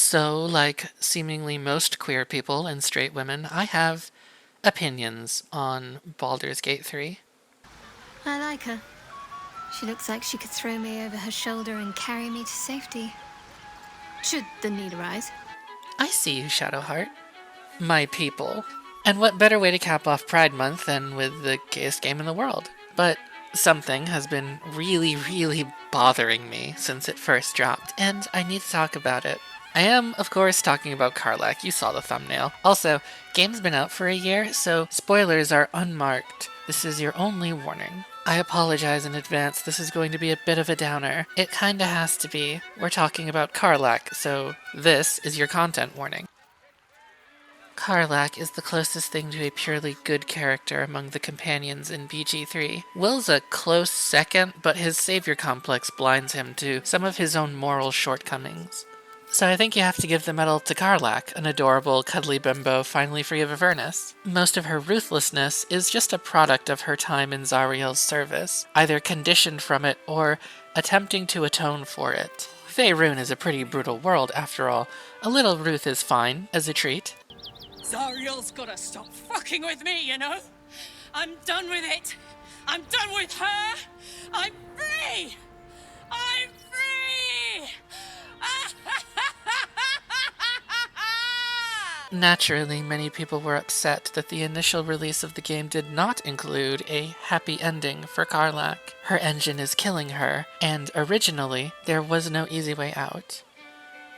So, like seemingly most queer people and straight women, I have opinions on Baldur's Gate 3. I like her. She looks like she could throw me over her shoulder and carry me to safety. Should the need arise. I see you, Shadowheart. My people. And what better way to cap off Pride Month than with the gayest game in the world? But something has been really bothering me since it first dropped, and I need to talk about it. I am, of course, talking about Karlach. You saw the thumbnail. Also, game's been out for a year, so spoilers are unmarked. This is your only warning. I apologize in advance, this is going to be a bit of a downer. It kinda has to be. We're talking about Karlach, so this is your content warning. Karlach is the closest thing to a purely good character among the companions in BG3. Will's a close second, but his savior complex blinds him to some of his own moral shortcomings. So I think you have to give the medal to Karlach, an adorable, cuddly bimbo finally free of Avernus. Most of her ruthlessness is just a product of her time in Zariel's service, either conditioned from it or attempting to atone for it. Faerun is a pretty brutal world, after all. A little Ruth is fine, as a treat. Zariel's gotta stop fucking with me, you know? I'm done with it. I'm done with her. I'm free. I'm free. Naturally, many people were upset that the initial release of the game did not include a happy ending for Karlach. Her engine is killing her, and originally, there was no easy way out.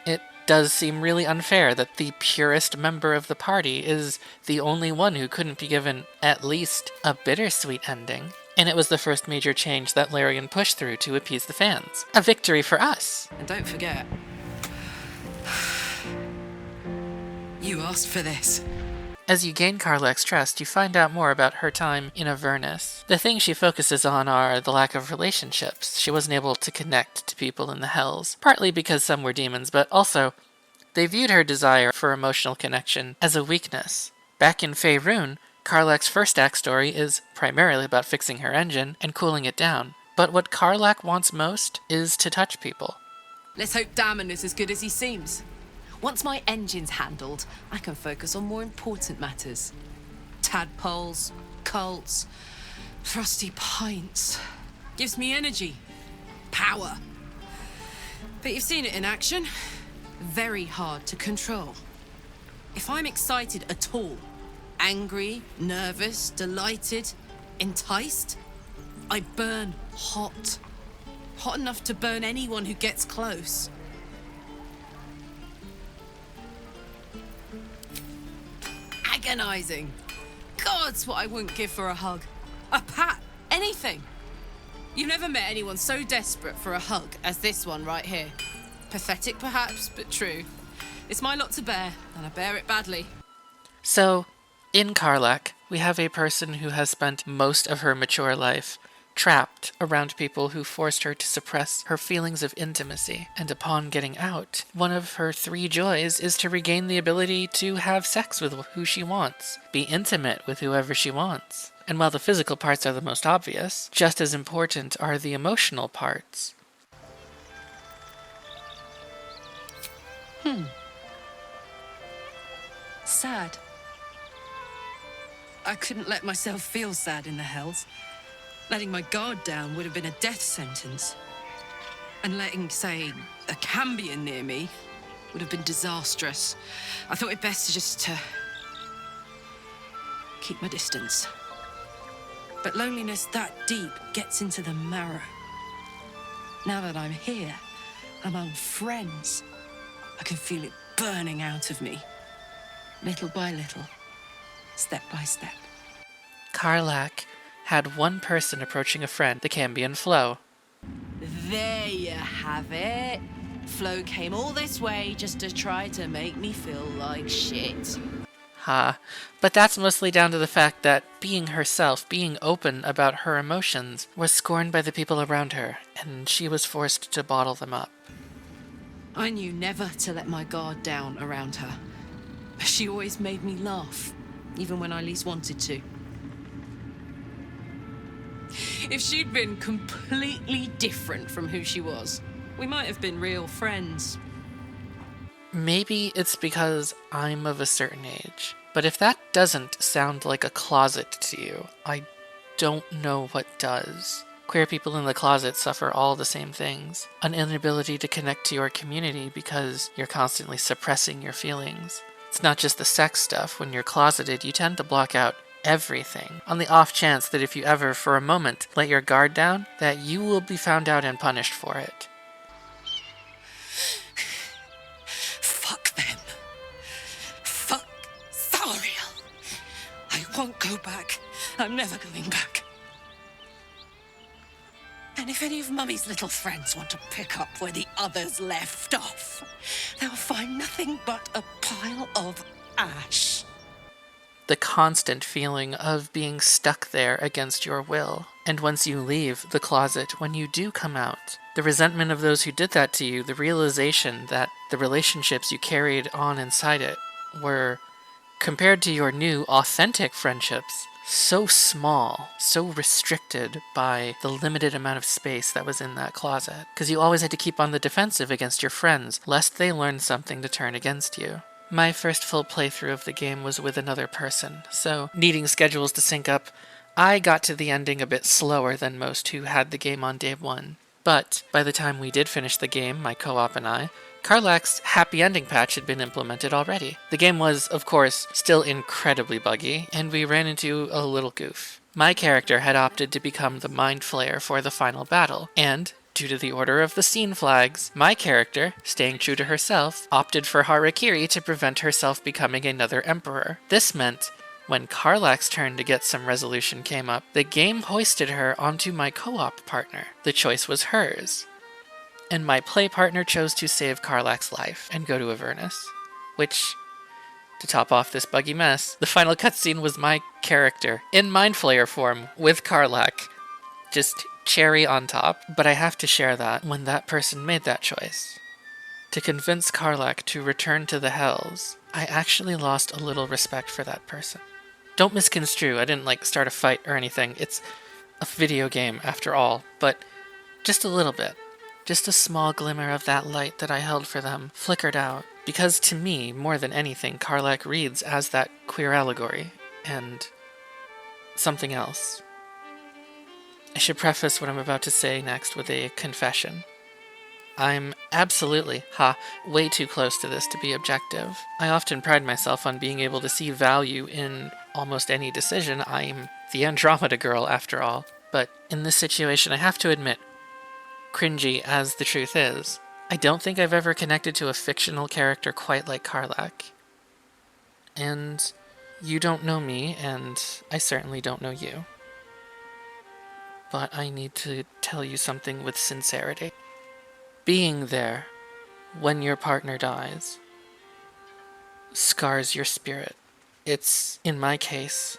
It does seem really unfair that the purest member of the party is the only one who couldn't be given at least a bittersweet ending. And it was the first major change that Larian pushed through to appease the fans. A victory for us. And don't forget, you asked for this. As you gain Karlach's trust, you find out more about her time in Avernus. The things she focuses on are the lack of relationships. She wasn't able to connect to people in the Hells, partly because some were demons, but also they viewed her desire for emotional connection as a weakness. Back in Faerun, Karlach's first act story is primarily about fixing her engine and cooling it down. But what Karlach wants most is to touch people. Let's hope Damon is as good as he seems. Once my engine's handled, I can focus on more important matters. Tadpoles, cults, frosty pints. Gives me energy. Power. But you've seen it in action. Very hard to control. If I'm excited at all, angry, nervous, delighted, enticed, I burn hot. Hot enough to burn anyone who gets close. Agonizing. God's what I wouldn't give for a hug. A pat. Anything. You've never met anyone so desperate for a hug as this one right here. Pathetic perhaps, but true. It's my lot to bear, and I bear it badly. So, in Karlach, we have a person who has spent most of her mature life trapped around people who forced her to suppress her feelings of intimacy. And upon getting out, one of her 3 joys is to regain the ability to have sex with who she wants, be intimate with whoever she wants. And while the physical parts are the most obvious, just as important are the emotional parts. Sad. I couldn't let myself feel sad in the Hells. Letting my guard down would have been a death sentence. And letting, say, a Cambion near me would have been disastrous. I thought it best just to keep my distance. But loneliness that deep gets into the marrow. Now that I'm here, among friends, I can feel it burning out of me. Little by little, step by step. Karlach had one person approaching a friend, the Cambion Flo. There you have it. Flo came all this way just to try to make me feel like shit. Ha. But that's mostly down to the fact that being herself, being open about her emotions, was scorned by the people around her, and she was forced to bottle them up. I knew never to let my guard down around her. She always made me laugh, even when I least wanted to. If she'd been completely different from who she was, we might have been real friends. Maybe it's because I'm of a certain age. But if that doesn't sound like a closet to you, I don't know what does. Queer people in the closet suffer all the same things. An inability to connect to your community because you're constantly suppressing your feelings. It's not just the sex stuff. When you're closeted, you tend to block out everything, on the off chance that if you ever, for a moment, let your guard down, that you will be found out and punished for it. Fuck them. Fuck Thariel. I won't go back. I'm never going back. And if any of Mummy's little friends want to pick up where the others left off, they'll find nothing but a pile of ash. The constant feeling of being stuck there against your will. And once you leave the closet, when you do come out, the resentment of those who did that to you, the realization that the relationships you carried on inside it were, compared to your new, authentic friendships, so small, so restricted by the limited amount of space that was in that closet. Because you always had to keep on the defensive against your friends, lest they learn something to turn against you. My first full playthrough of the game was with another person, so needing schedules to sync up, I got to the ending a bit slower than most who had the game on day one. But by the time we did finish the game, my co-op and I, Karlach's happy ending patch had been implemented already. The game was, of course, still incredibly buggy, and we ran into a little goof. My character had opted to become the Mind Flayer for the final battle, and, due to the order of the scene flags, my character, staying true to herself, opted for Harakiri to prevent herself becoming another emperor. This meant, when Karlach's turn to get some resolution came up, the game hoisted her onto my co-op partner. The choice was hers. And my play partner chose to save Karlach's life and go to Avernus. Which, to top off this buggy mess, the final cutscene was my character, in Mind Flayer form, with Karlach. Just cherry on top. But I have to share that when that person made that choice, to convince Karlach to return to the Hells, I actually lost a little respect for that person. Don't misconstrue, I didn't start a fight or anything. It's a video game after all, but just a little bit. Just a small glimmer of that light that I held for them flickered out. Because to me, more than anything, Karlach reads as that queer allegory, and something else. I should preface what I'm about to say next with a confession. I'm absolutely, way too close to this to be objective. I often pride myself on being able to see value in almost any decision. I'm the Andromeda girl, after all. But in this situation, I have to admit, cringy as the truth is, I don't think I've ever connected to a fictional character quite like Karlach. And you don't know me, and I certainly don't know you. But I need to tell you something with sincerity. Being there when your partner dies scars your spirit. It's, in my case,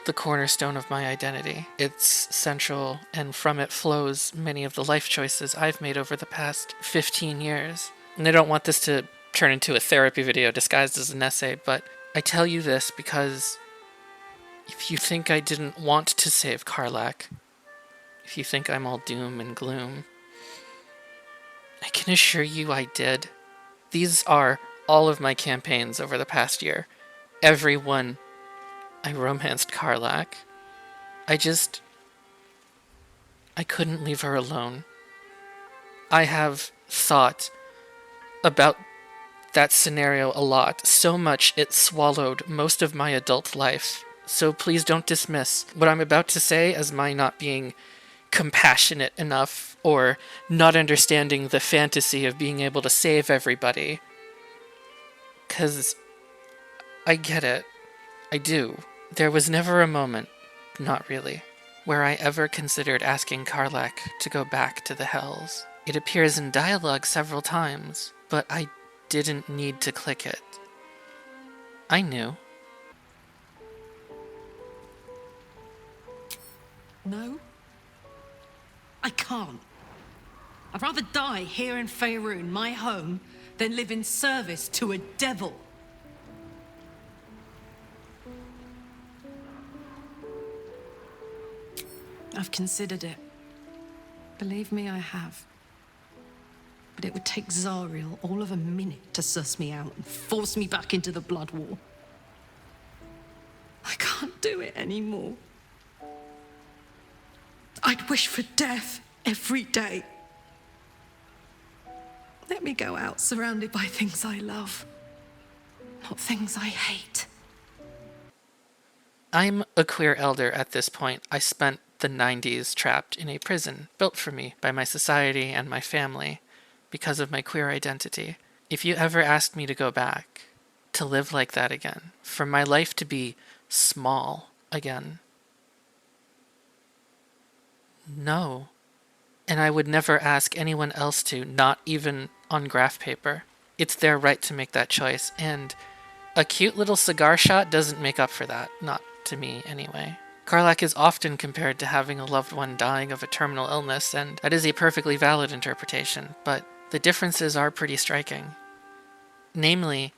the cornerstone of my identity. It's central, and from it flows many of the life choices I've made over the past 15 years. And I don't want this to turn into a therapy video disguised as an essay, but I tell you this because if you think I didn't want to save Karlach, if you think I'm all doom and gloom, I can assure you I did. These are all of my campaigns over the past year. Every one I romanced Karlach. I couldn't leave her alone. I have thought about that scenario a lot, so much it swallowed most of my adult life. So please don't dismiss what I'm about to say as my not being compassionate enough or not understanding the fantasy of being able to save everybody. 'Cause I get it. I do. There was never a moment, not really, where I ever considered asking Karlach to go back to the Hells. It appears in dialogue several times, but I didn't need to click it. I knew. No? I can't. I'd rather die here in Faerun, my home, than live in service to a devil. I've considered it. Believe me, I have. But but it would take Zariel all of a minute to suss me out and force me back into the blood war. I can't do it anymore. I'd wish for death every day. Let me go out surrounded by things I love, not things I hate. I'm a queer elder at this point. I spent the 90s trapped in a prison built for me by my society and my family because of my queer identity. If you ever asked me to go back, to live like that again, for my life to be small again, no. And I would never ask anyone else to, not even on graph paper. It's their right to make that choice, and a cute little cigar shot doesn't make up for that. Not to me, anyway. Karlach is often compared to having a loved one dying of a terminal illness, and that is a perfectly valid interpretation, but the differences are pretty striking. Namely,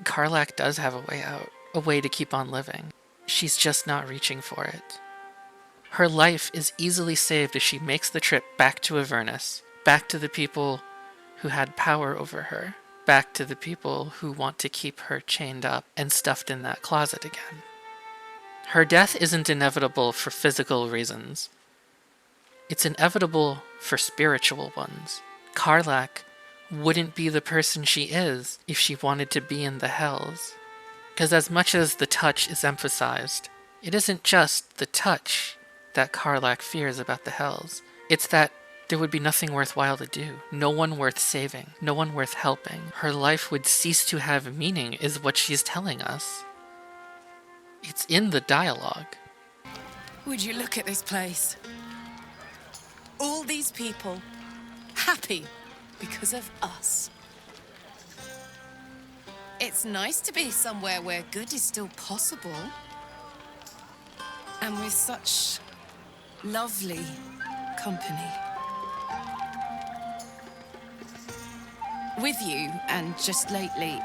Karlach does have a way out, a way to keep on living. She's just not reaching for it. Her life is easily saved if she makes the trip back to Avernus, back to the people who had power over her, back to the people who want to keep her chained up and stuffed in that closet again. Her death isn't inevitable for physical reasons. It's inevitable for spiritual ones. Karlach wouldn't be the person she is if she wanted to be in the Hells. Because as much as the touch is emphasized, it isn't just the touch that Karlach fears about the Hells. It's that there would be nothing worthwhile to do, no one worth saving, no one worth helping. Her life would cease to have meaning, is what she's telling us. It's in the dialogue. Would you look at this place? All these people happy because of us. It's nice to be somewhere where good is still possible. And with such lovely company. With you, and just lately,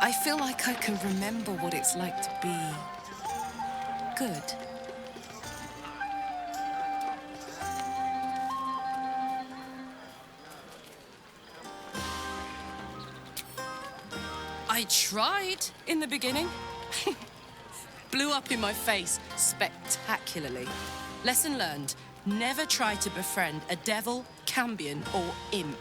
I feel like I can remember what it's like to be good. I tried in the beginning. Blew up in my face spectacularly. Lesson learned, never try to befriend a devil, cambion, or imp.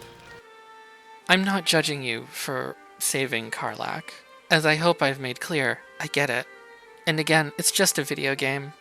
I'm not judging you for saving Karlach. As I hope I've made clear, I get it. And again, it's just a video game.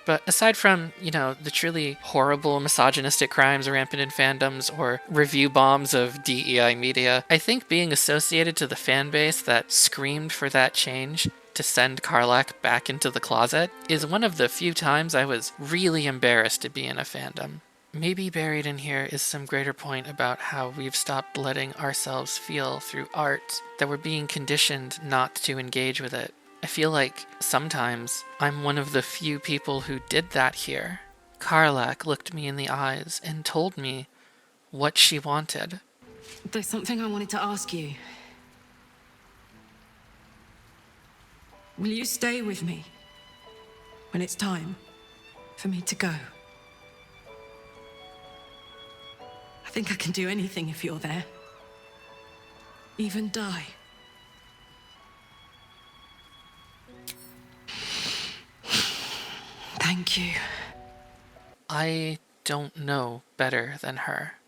But aside from, the truly horrible misogynistic crimes rampant in fandoms or review bombs of DEI media, I think being associated to the fan base that screamed for that change to send Karlach back into the closet is one of the few times I was really embarrassed to be in a fandom. Maybe buried in here is some greater point about how we've stopped letting ourselves feel through art, that we're being conditioned not to engage with it. I feel like sometimes I'm one of the few people who did that here. Karlach looked me in the eyes and told me what she wanted. There's something I wanted to ask you. Will you stay with me when it's time for me to go? I think I can do anything if you're there. Even die. Thank you. I don't know better than her.